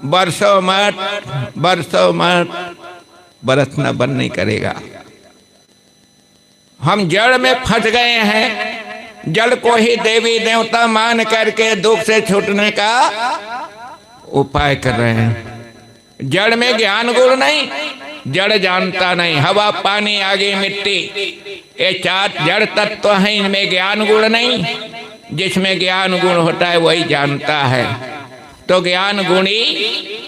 बरसों मत बरसना बंद नहीं करेगा। हम जड़ में फंस गए हैं, जड़ को ही देवी देवता मान करके दुख से छूटने का उपाय कर रहे हैं। जड़ में ज्ञान गुण नहीं, जड़ जानता नहीं। हवा पानी आगे मिट्टी, ये चार जड़ तत्व हैं, इनमें ज्ञान गुण नहीं। जिसमें ज्ञान गुण होता है वही जानता है। तो ज्ञान गुणी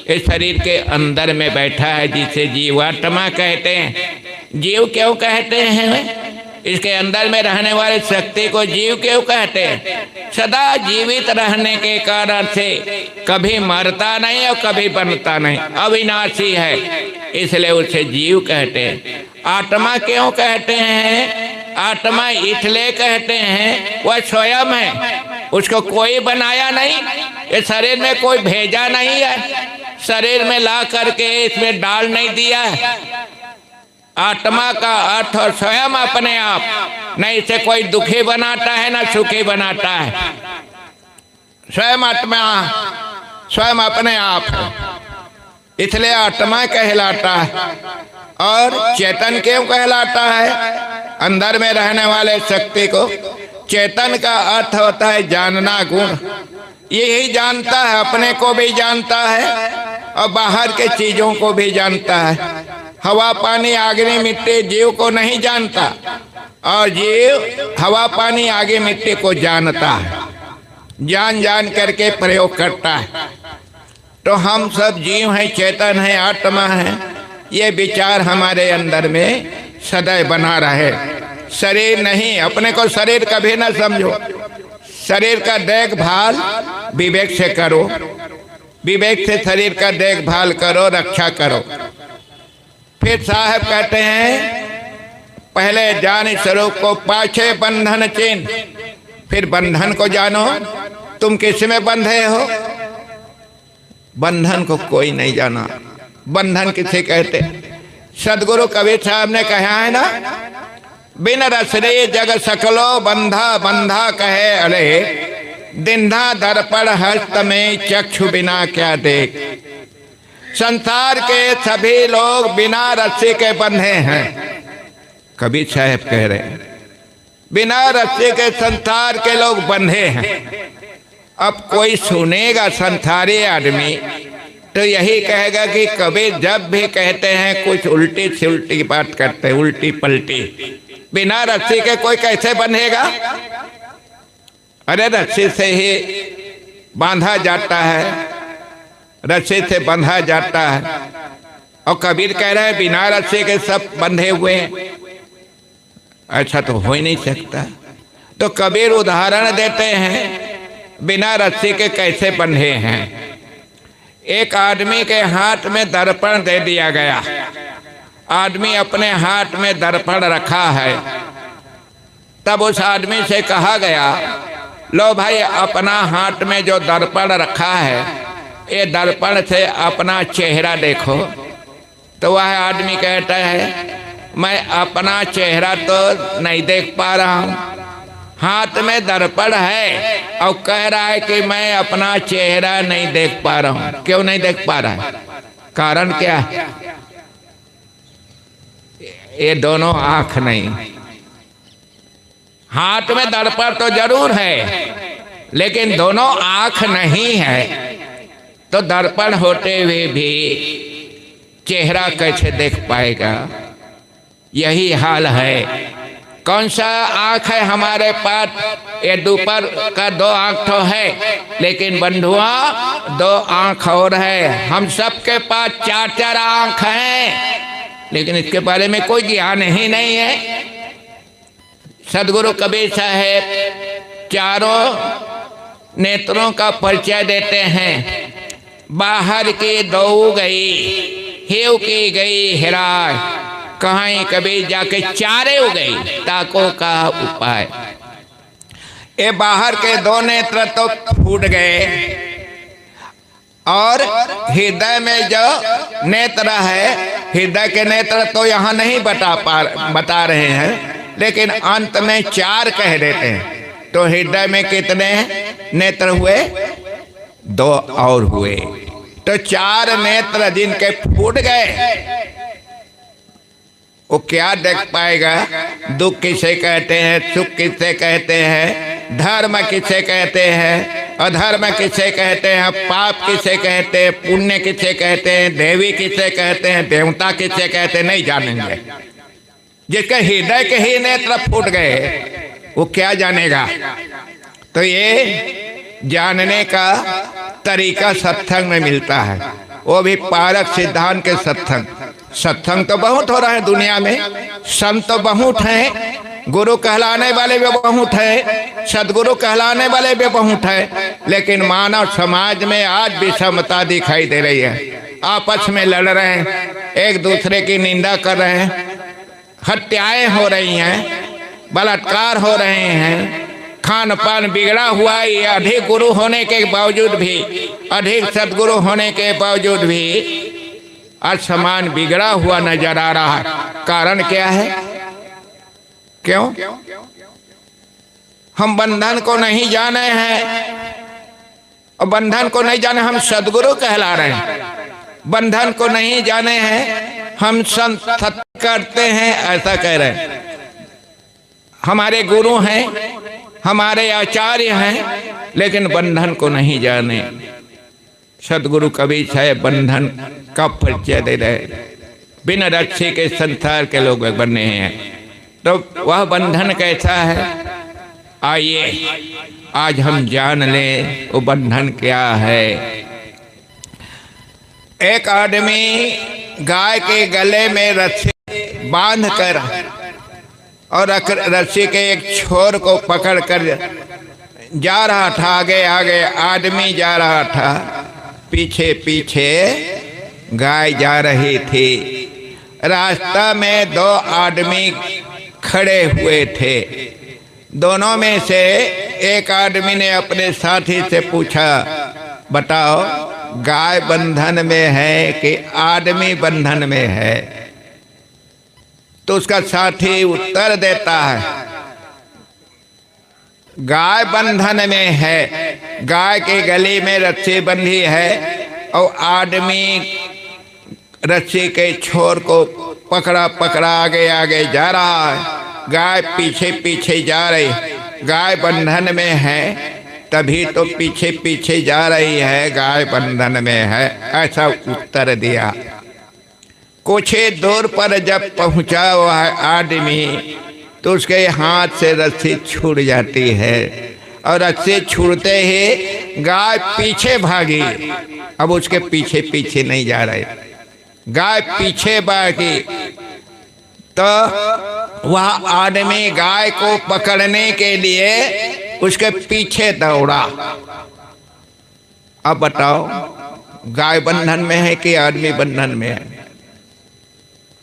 इस शरीर के अंदर में बैठा है, जिसे जीवात्मा कहते हैं। जीव क्यों कहते हैं? इसके अंदर में रहने वाली शक्ति को जीव क्यों कहते हैं? सदा जीवित रहने के कारण से कभी मरता नहीं और कभी बनता नहीं, अविनाशी है, इसलिए उसे जीव कहते हैं। आत्मा क्यों कहते हैं? आत्मा इसलिए कहते हैं वह स्वयं है, उसको कोई बनाया नहीं, ये शरीर में कोई भेजा नहीं है, शरीर में ला करके इसमें डाल नहीं दिया है। आत्मा का अर्थ और स्वयं अपने आप, न इसे कोई दुखी बनाता है न सुखी बनाता है। स्वयं आत्मा स्वयं अपने आप है, इसलिए आत्मा कहलाता है। और चेतन क्यों कहलाता है? अंदर में रहने वाले शक्ति को चेतन का अर्थ होता है जानना गुण। यही जानता है, अपने को भी जानता है और बाहर के चीजों को भी जानता है। हवा पानी अग्नि मिट्टी जीव को नहीं जानता, और जीव हवा पानी आगे मिट्टी को जानता है, जान जान करके प्रयोग करता है। तो हम सब जीव हैं, चेतन हैं, आत्मा है, ये विचार हमारे अंदर में सदैव बना रहे। शरीर नहीं, अपने को शरीर कभी न समझो। शरीर का देखभाल विवेक से करो, विवेक से शरीर का देखभाल करो, रक्षा करो। फिर साहब कहते हैं पहले जान स्वरूप को, पाछे बंधन चिन्ह। फिर बंधन को जानो, तुम किस में बंधे हो? बंधन को कोई नहीं जाना। बंधन किसे कहते? सदगुरु कबीर साहब ने कहा है ना, बिन रसरे जग सकलो बंधा बंधा कहे अरे, दिन्धा दर्पण हस्त में चक्षु बिना क्या देख। संसार के सभी लोग बिना रस्सी के बंधे हैं, कबीर साहब कह रहे हैं, बिना रस्सी के संसार के लोग बंधे हैं। अब कोई सुनेगा संसारी आदमी तो यही कहेगा कि कबीर जब भी कहते हैं कुछ उल्टी से उल्टी बात करते हैं, उल्टी पलटी। बिना रस्सी के कोई कैसे बंधेगा? अरे रस्सी से ही बांधा जाता है, रस्सी से बंधा जाता है। और कबीर कह रहे हैं बिना रस्सी के सब बंधे हुए हैं। ऐसा तो हो ही नहीं सकता। तो कबीर उदाहरण देते हैं बिना रस्सी के कैसे बंधे हैं। एक आदमी के हाथ में दर्पण दे दिया गया, आदमी अपने हाथ में दर्पण रखा है। तब उस आदमी से कहा गया, लो भाई अपना हाथ में जो दर्पण रखा है, ये दर्पण से अपना चेहरा देखो। तो वह आदमी कहता है मैं अपना चेहरा तो नहीं देख पा रहा हूँ। हाथ में दर्पण है और कह रहा है कि मैं अपना चेहरा नहीं देख पा रहा हूँ। क्यों नहीं देख पा रहा है? कारण क्या है? ये दोनों आँख नहीं। हाथ में दर्पण तो जरूर है, लेकिन दोनों आँख नहीं है। तो दर्पण होते हुए भी चेहरा कैसे देख पाएगा? यही हाल है। कौन सा आँख है हमारे पास? ये दोपहर का दो आँख तो है, लेकिन बंधुआ दो आँख और है। हम सबके पास चार चार आँख हैं, लेकिन इसके बारे में कोई ज्ञान ही नहीं है। सदगुरु कबीर साहब चारों नेत्रों का परिचय देते हैं। बाहर की दो गई, हेव की गई हिराय, कहीं कबीर जाके चारे हो गई, ताको का उपाय। ये बाहर के दो नेत्र तो फूट गए, और हृदय में जो नेत्र है, हृदय के नेत्र तो यहाँ नहीं बता रहे हैं, लेकिन अंत में चार कह देते हैं। तो हृदय में कितने नेत्र हुए? दो और हुए। तो चार नेत्र जिनके फूट गए वो क्या देख पाएगा? दुख किसे कहते हैं, सुख किसे कहते हैं, धर्म किसे कहते हैं, अधर्म किसे कहते हैं, पाप किसे कहते हैं, पुण्य किसे कहते हैं, देवी किसे कहते हैं, देवता किसे कहते हैं, नहीं जानेंगे। जिसके हृदय के ही नेत्र फूट गए वो क्या जानेगा? तो ये जानने का तरीका सत्संग में मिलता है, वो भी पारक सिद्धांत के सत्संग। सत्संग तो बहुत हो रहा है दुनिया में, संत तो बहुत हैं, गुरु कहलाने वाले भी बहुत हैं, सदगुरु कहलाने वाले भी बहुत हैं, लेकिन मानव समाज में आज विषमता दिखाई दे रही है। आपस में लड़ रहे हैं, एक दूसरे की निंदा कर रहे हैं, हत्याएं हो रही हैं, बलात्कार हो रहे हैं, खान पान बिगड़ा हुआ है। अधिक गुरु होने के बावजूद भी, अधिक सदगुरु होने के बावजूद भी आज समान बिगड़ा हुआ नजर आ रहा है। कारण क्या है? क्यों? हम बंधन को नहीं जाने हैं, और बंधन को नहीं जाने हम सदगुरु कहला रहे हैं। बंधन को नहीं जाने हैं, हम संत करते हैं ऐसा कह रहे हैं। हमारे गुरु हैं, हमारे आचार्य हैं, लेकिन बंधन को नहीं जाने। सदगुरु कबीर साहब बंधन का परिचय दे रहे, बिना रस्सी के संसार के लोग बने हैं। तो वह बंधन कैसा है? आइए आज हम जान लें वो बंधन क्या है। एक आदमी गाय के गले में रस्सी बांध कर और रस्सी के एक छोर को पकड़ कर जा रहा था। आगे आगे आदमी जा रहा था, पीछे पीछे गाय जा रही थी। रास्ता में दो आदमी खड़े हुए थे। दोनों में से एक आदमी ने अपने साथी से पूछा, बताओ गाय बंधन में है कि आदमी बंधन में है? तो उसका साथी उत्तर देता है, गाय बंधन में है। गाय के गले में रस्सी बंधी है और आदमी रस्सी के छोर को पकड़ा पकड़ा आगे आगे जा रहा है। गाय पीछे पीछे जा रही। गाय बंधन में है तभी तो पीछे पीछे जा रही है, गाय बंधन में है, ऐसा उत्तर दिया। कुछ ही दूर पर जब पहुंचा हुआ आदमी तो उसके हाथ से रस्सी छूट जाती है और रस्सी छूटते ही गाय पीछे भागी। अब उसके पीछे पीछे नहीं जा रहे, गाय पीछे भागी। तो वह आदमी गाय को पकड़ने के लिए उसके पीछे दौड़ा। अब बताओ गाय बंधन में है कि आदमी बंधन में है?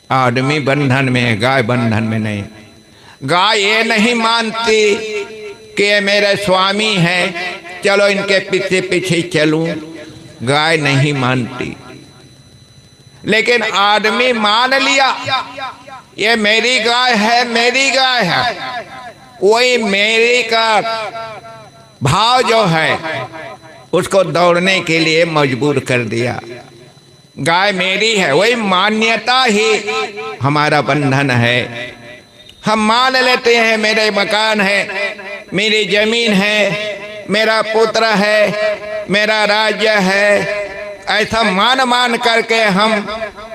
आदमी बंधन में है, गाय बंधन में नहीं। गाय ये नहीं मानती कि ये मेरे स्वामी हैं, चलो इनके पीछे पीछे चलूं। गाय नहीं मानती, लेकिन आदमी मान लिया ये मेरी गाय है, मेरी गाय है। वही मेरी का भाव जो है उसको दौड़ने के लिए मजबूर कर दिया। गाय मेरी है, वही मान्यता ही हमारा बंधन है। हम मान लेते हैं मेरे मकान है, मेरी जमीन है, मेरा पुत्र है, मेरा राज्य है। ऐसा मान मान करके हम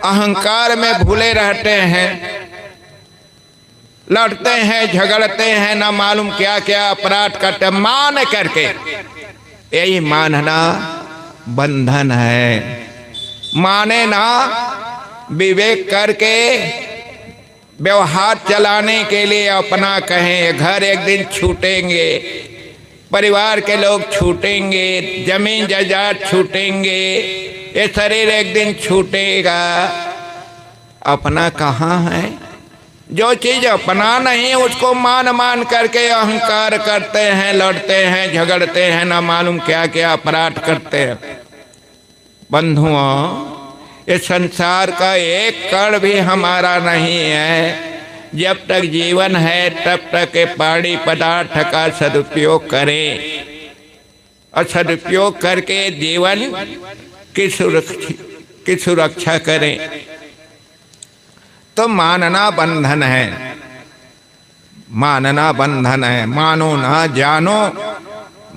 अहंकार में भूले रहते हैं, लड़ते हैं, झगड़ते हैं, ना मालूम क्या क्या अपराध करते मान करके। यही मानना बंधन है। माने ना विवेक करके व्यवहार चलाने के लिए अपना कहें। घर एक दिन छूटेंगे, परिवार के लोग छूटेंगे, जमीन जायदाद छूटेंगे, ये शरीर एक दिन छूटेगा। अपना कहाँ है? जो चीज अपना नहीं उसको मान मान करके अहंकार करते हैं, लड़ते हैं, झगड़ते हैं, ना मालूम क्या क्या अपराध करते हैं। बंधुओं, इस संसार का एक कण भी हमारा नहीं है। जब तक जीवन है तब तक के पानी पदार्थ का सदुपयोग करें और सदुपयोग करके जीवन की सुरक्षा करें। तो मानना बंधन है, मानना बंधन है। मानो ना जानो,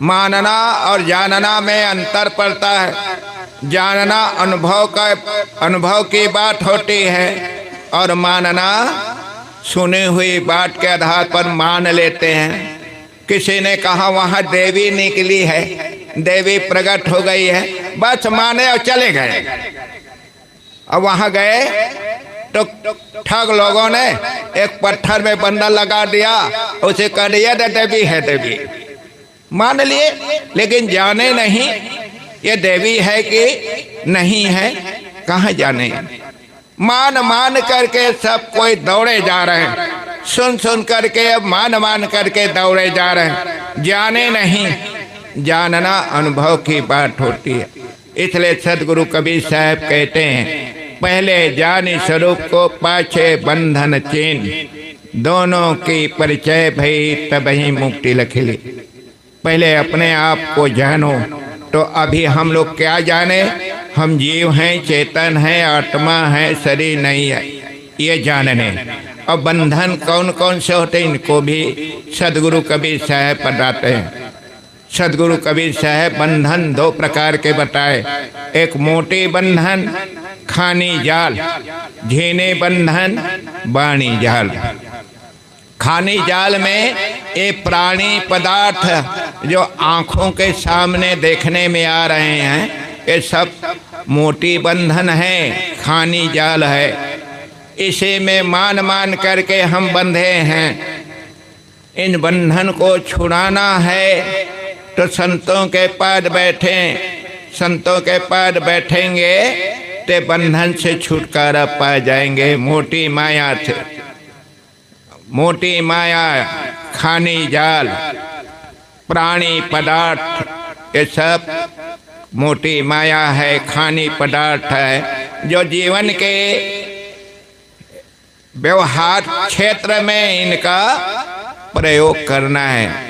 मानना और जानना में अंतर पड़ता है। जानना अनुभव की बात होती है और मानना सुनी हुई बात के आधार पर मान लेते हैं। किसी ने कहा वहाँ देवी निकली है, देवी प्रकट हो गई है, बस माने और चले गए। अब वहाँ गए तो ठग लोगों ने एक पत्थर में बंदा लगा दिया, उसे कह दिया देवी है, देवी मान लिए, लेकिन जाने नहीं ये देवी है कि नहीं है, कहाँ जाने। मान करके सब कोई दौड़े जा रहे हैं, सुन करके अब मान करके दौड़े जा रहे हैं, जाने नहीं। जानना अनुभव की बात होती है। इसलिए सदगुरु कबीर साहब कहते हैं, पहले जानी स्वरूप को पाछे बंधन चैन, दोनों की परिचय भई तब ही मुक्ति लखिली। पहले अपने आप को जानो। तो अभी हम लोग क्या जाने, हम जीव हैं, चेतन हैं, आत्मा है, शरीर नहीं है, ये जानने। और बंधन कौन कौन से होते हैं, इनको भी सदगुरु कबीर साहब बताते हैं। सदगुरु कबीर साहब बंधन दो प्रकार के बताए, एक मोटी बंधन खानी जाल, झीने बंधन बाणी जाल। खानी जाल में ये प्राणी पदार्थ जो आँखों के सामने देखने में आ रहे हैं, ये सब मोटी बंधन है, खानी जाल है। इसे में मान करके हम बंधे हैं। इन बंधन को छुड़ाना है तो संतों के पास बैठे, संतों के पास बैठेंगे तो बंधन से छुटकारा पा जाएंगे। मोटी माया से, मोटी माया, खानी जाल, प्राणी पदार्थ, ये सब मोटी माया है, खानी पदार्थ है, जो जीवन के व्यवहार क्षेत्र में इनका प्रयोग करना है।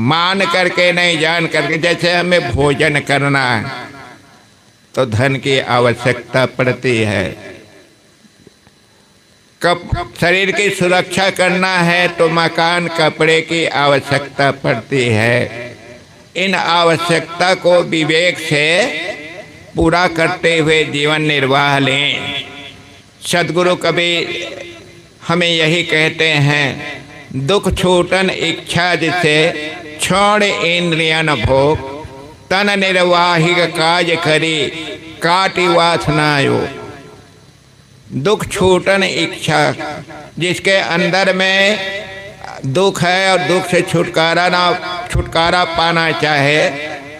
मान करके नहीं, जान करके। जैसे हमें भोजन करना है तो धन की आवश्यकता पड़ती है, शरीर की सुरक्षा करना है तो मकान कपड़े की आवश्यकता पड़ती है। इन आवश्यकता को विवेक से पूरा करते हुए जीवन निर्वाह लें। सदगुरु कबीर हमें यही कहते हैं, दुख छूटन इच्छा जिसे छोड़ इंद्रियन भोग, तन निर्वाहिक काज करी काटी वासनायो। दुख छूटन इच्छा, जिसके अंदर में दुख है और दुख से छुटकारा पाना चाहे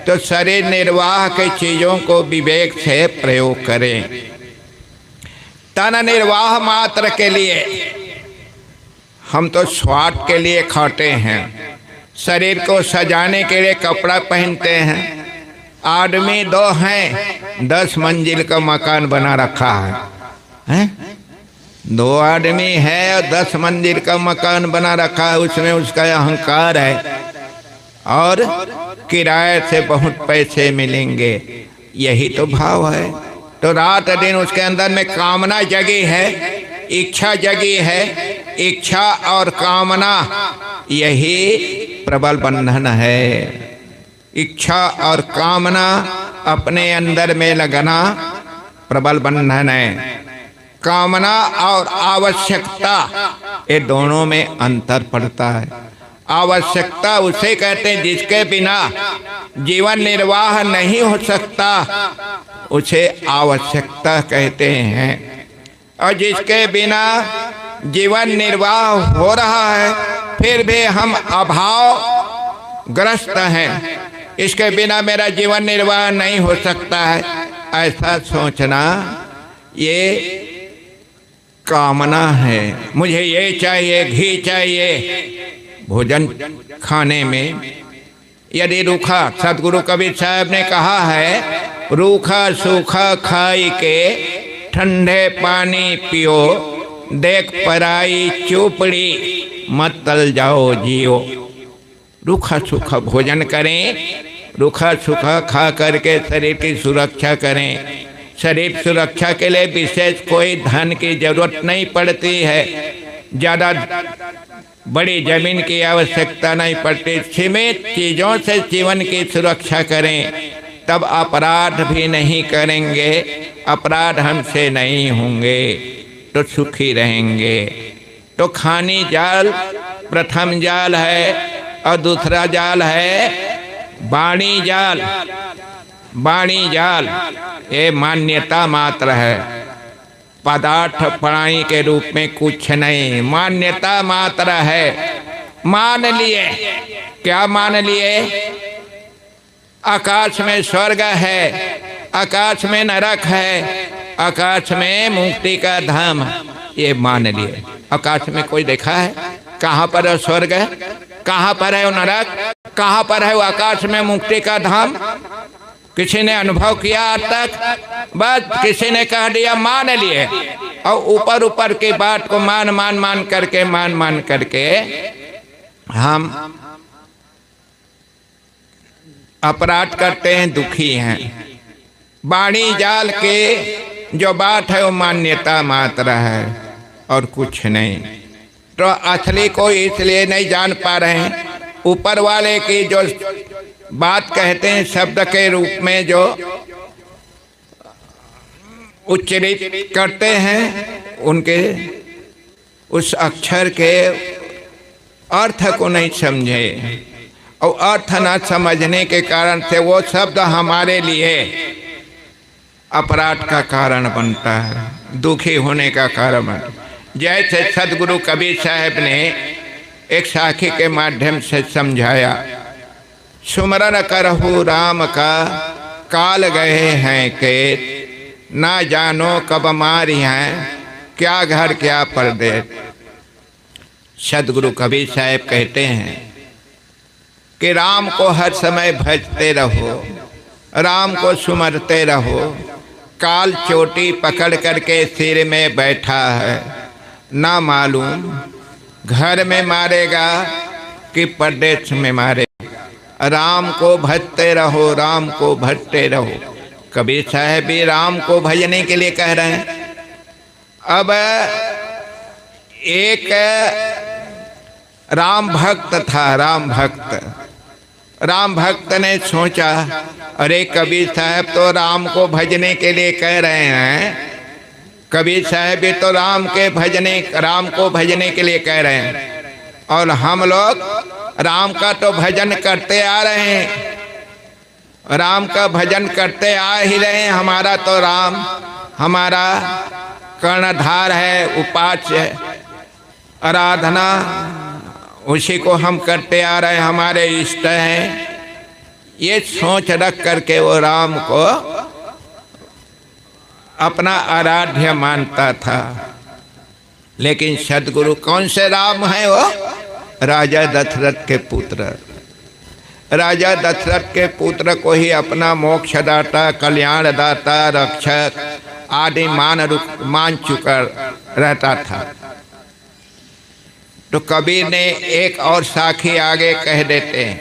तो शरीर निर्वाह के चीज़ों को विवेक से प्रयोग करें। तन निर्वाह मात्र के लिए हम तो स्वार्थ के लिए खाते हैं, शरीर को सजाने के लिए कपड़ा पहनते हैं। आदमी दो हैं, 10 मंजिल का मकान बना रखा है। दो आदमी है और 10 मंजिल का मकान बना रखा है, उसमें उसका अहंकार है और किराए से बहुत पैसे मिलेंगे, यही तो भाव है। तो रात दिन उसके अंदर में कामना जगी है, इच्छा जगी है। इच्छा और कामना यही प्रबल बंधन है। इच्छा और कामना अपने अंदर में लगाना प्रबल बंधन है। कामना और आवश्यकता, ये दोनों में अंतर पड़ता है। आवश्यकता उसे कहते हैं जिसके बिना जीवन निर्वाह नहीं हो सकता, उसे आवश्यकता कहते हैं। और जिसके बिना जीवन निर्वाह हो रहा है फिर भी हम अभाव ग्रस्त हैं, इसके बिना मेरा जीवन निर्वाह नहीं हो सकता है, ऐसा सोचना ये कामना है। मुझे ये चाहिए, घी चाहिए भोजन खाने में। यदि रूखा, सदगुरु कबीर साहब ने कहा है, रूखा सूखा खाई के ठंडे पानी पियो, देख पराई चुपड़ी मत तल जाओ जियो। रूखा सूखा भोजन करें, रूखा सूखा खा करके शरीर की सुरक्षा करें। शरीर सुरक्षा के लिए विशेष कोई धन की जरूरत नहीं पड़ती है, ज़्यादा बड़ी जमीन की आवश्यकता नहीं पड़ती। सीमित चीज़ों से जीवन की सुरक्षा करें, तब अपराध भी नहीं करेंगे, अपराध हमसे नहीं होंगे, तो सुखी रहेंगे। तो खानी जाल प्रथम जाल है और दूसरा जाल है वाणी जाल। वाणी जाल ये मान्यता मात्र है, पदार्थ पढ़ाई के रूप में कुछ नहीं, मान्यता मात्र है। मान लिए, क्या मान लिए? आकाश में स्वर्ग है, आकाश में नरक है, आकाश में मुक्ति का धाम, ये मान लिए। आकाश में कोई देखा है? कहाँ पर है स्वर्ग है, कहाँ पर है वो नरक, कहाँ पर है वो आकाश में मुक्ति का धाम? किसी ने अनुभव किया आज तक? बस किसी ने कह दिया, मान लिए, और ऊपर ऊपर की बात को मान मान करके हम अपराध करते हैं, दुखी हैं। वाणी जाल के जो बात है वो मान्यता मात्र है और कुछ नहीं। तो असली को इसलिए नहीं जान पा रहे हैं, ऊपर वाले की जो बात कहते हैं शब्द के रूप में जो उच्चरित करते हैं, उनके उस अक्षर के अर्थ को नहीं समझे, और अर्थ न समझने के कारण से वो शब्द हमारे लिए अपराध का कारण बनता है, दुखी होने का कारण बनता है। जैसे सदगुरु कबीर साहब ने एक साखी के माध्यम से समझाया, सुमरन करहु राम का काल गए हैं के, ना जानो कब मारी हैं, क्या घर क्या परदेश। सदगुरु कबीर साहब कहते हैं कि राम को हर समय भजते रहो, राम को सुमरते रहो। काल चोटी पकड़ करके सिर में बैठा है, ना मालूम घर में मारेगा कि परदेश में मारेगा। राम को भजते रहो, राम को भजते रहो। कबीर साहब भी राम को भजने के लिए कह रहे हैं। अब एक राम भक्त था, राम भक्त ने सोचा, अरे कबीर साहब तो राम को भजने के लिए कह रहे हैं, कबीर साहब भी तो राम को भजने के लिए कह रहे हैं, और हम लोग राम का तो भजन करते आ रहे हैं, राम का भजन करते आ ही रहे हैं। हमारा तो राम हमारा कर्णधार है, उपास्य आराधना उसी को हम करते आ रहे हैं, हमारे इष्ट हैं। ये सोच रख करके वो राम को अपना आराध्य मानता था। लेकिन सदगुरु कौन से राम है? वो राजा दशरथ के पुत्र, राजा दशरथ के पुत्र को ही अपना मोक्षदाता, कल्याणदाता, रक्षक आदि मान चुका रहता था। तो कबीर ने एक और साखी आगे कह देते हैं,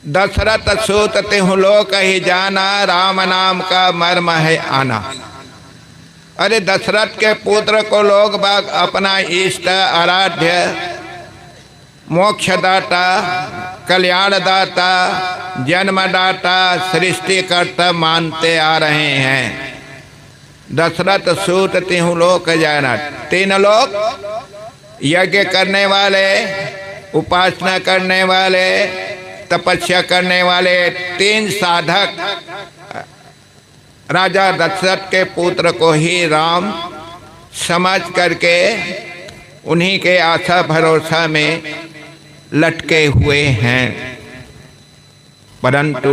दशरथ सूत तिहु लोक ही जाना, राम नाम का मर्म है आना। अरे दशरथ के पुत्र को लोग बाग अपना इष्ट, आराध्य, मोक्षदाता, कल्याणदाता, जन्मदाता, सृष्टिकर्ता मानते आ रहे हैं। दशरथ सूत तिहु लोक जाना, तीन लोग, यज्ञ करने वाले, उपासना करने वाले, तपस्या करने वाले, तीन साधक राजा दशरथ के पुत्र को ही राम समझ करके उन्हीं के आशा भरोसा में लटके हुए हैं। परंतु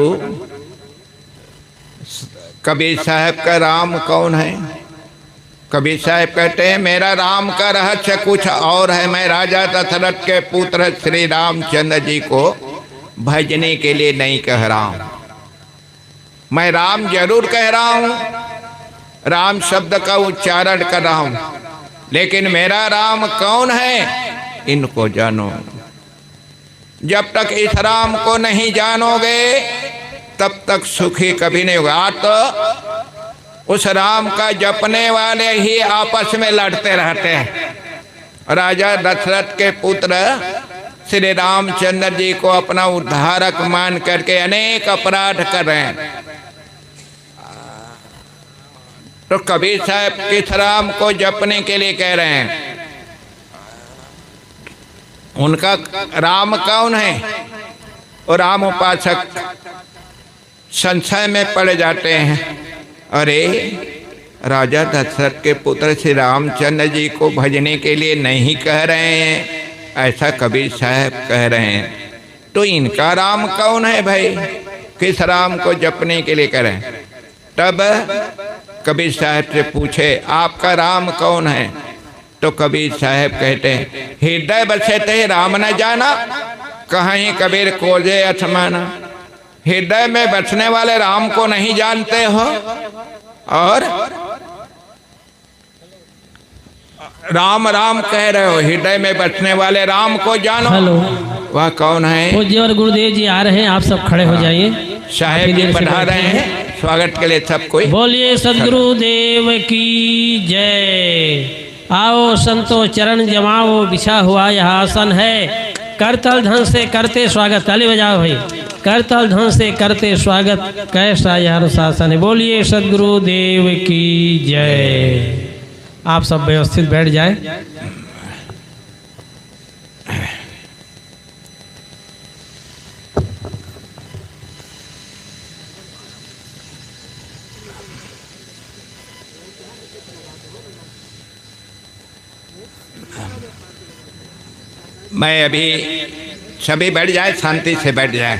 कबीर साहब का राम कौन है? कबीर साहब कहते हैं, मेरा राम का रहस्य कुछ और है। मैं राजा दशरथ के पुत्र श्री रामचंद्र जी को भजने के लिए नहीं कह रहा हूँ। मैं राम जरूर कह रहा हूँ, राम शब्द का उच्चारण कर रहा हूँ, लेकिन मेरा राम कौन है इनको जानो। जब तक इस राम को नहीं जानोगे तब तक सुखी कभी नहीं होगा। तो उस राम का जपने वाले ही आपस में लड़ते रहते हैं। राजा दशरथ के पुत्र श्री रामचंद्र जी को अपना उद्धारक मान करके अनेक अपराध कर रहे हैं। तो कबीर साहब किस राम को जपने के लिए कह रहे हैं? उनका राम कौन है? और राम उपासक संशय में पड़ जाते हैं, अरे राजा दशरथ के पुत्र श्री रामचंद्र जी को भजने के लिए नहीं कह रहे हैं, ऐसा कबीर साहब कह रहे हैं। तो इनका राम कौन है भाई? किस राम को जपने के लिए कह रहे हैं? तब कबीर साहब से पूछे, आपका राम कौन है? तो कबीर साहब कहते हैं, हृदय बसे ते राम न जाना, कहीं कबीर खोजे अथमाना। हृदय में बसने वाले राम को नहीं जानते हो और राम राम कह रहे हो, हृदय में बसने वाले राम को जानो। हेलो, वह कौन है? पूज्य और गुरुदेव जी आ रहे हैं, आप सब खड़े हो जाइए। साहेब जी पढ़ा रहे हैं, स्वागत के लिए सब कोई बोलिए सदगुरुदेव की जय। आओ संतो चरण जमाओ, बिछा हुआ यह आसन है। करतल धन से करते स्वागत, ताली बजाओ भाई। करतल धन से करते स्वागत, कैसा यह अनुशासन है। बोलिए सदगुरुदेव की जय। आप सब व्यवस्थित बैठ जाएं। मैं अभी सभी बैठ जाए, शांति से बैठ जाए।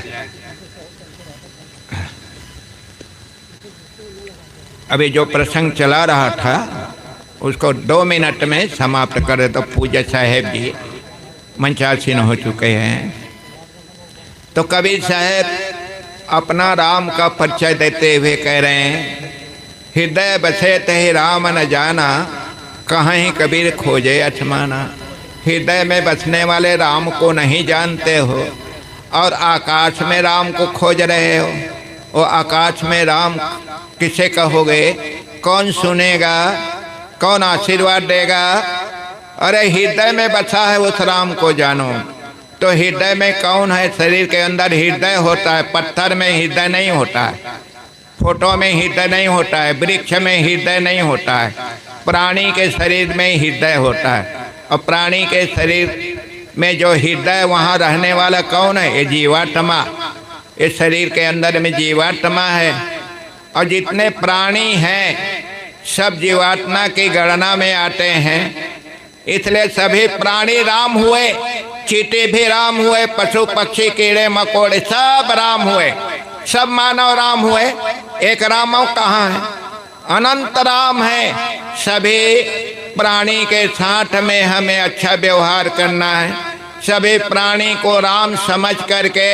अभी जो प्रसंग चला रहा था उसको 2 मिनट में समाप्त करे तो पूज्य साहेब जी मंचासीन हो चुके हैं। तो कबीर साहेब अपना राम का परिचय देते हुए कह रहे हैं, हृदय बसे ते राम न जाना, कहीं कबीर खोजे अछमाना। हृदय में बसने वाले राम को नहीं जानते हो और आकाश में राम को खोज रहे हो। वो आकाश में राम किसे कहोगे? कौन सुनेगा? कौन आशीर्वाद देगा? अरे हृदय में बसा है उस राम को जानो। तो हृदय में कौन है? शरीर के अंदर हृदय होता है, पत्थर में हृदय नहीं होता है, फोटो में हृदय नहीं होता है, वृक्ष में हृदय नहीं होता है, प्राणी के शरीर में हृदय होता है। और प्राणी के शरीर में जो हृदय, वहाँ रहने वाला कौन है? ये जीवात्मा। इस शरीर के अंदर में जीवात्मा है। और जितने प्राणी हैं सब जीवात्मा की गणना में आते हैं, इसलिए सभी प्राणी राम हुए। चींटी भी राम हुए, पशु पक्षी कीड़े मकोड़े सब राम हुए, सब मानव राम हुए। एक रामव कहाँ है? अनंत राम है। सभी प्राणी के साथ में हमें अच्छा व्यवहार करना है। सभी प्राणी को राम समझ करके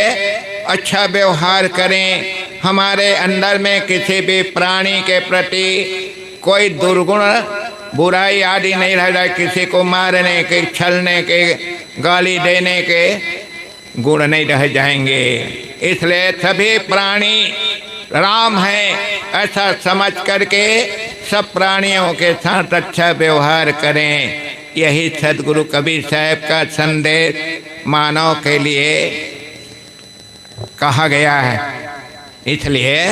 अच्छा व्यवहार करें। हमारे अंदर में किसी भी प्राणी के प्रति कोई दुर्गुण बुराई आदि नहीं रह जाए। किसी को मारने के, छलने के, गाली देने के गुण नहीं रह जाएंगे। इसलिए सभी प्राणी राम हैं, ऐसा समझ करके सब प्राणियों के साथ अच्छा व्यवहार करें। यही सदगुरु कबीर साहब का संदेश मानव के लिए कहा गया है। इसलिए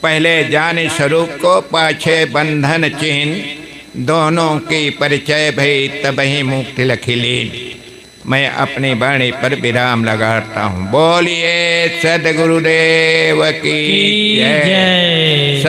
पहले जान स्वरूप को, पाछे बंधन चिन्ह, दोनों की परिचय भई तबहि मुक्ति लखिलीन। मैं अपनी वाणी पर विराम लगाता हूँ। बोलिए सदगुरुदेव की जय।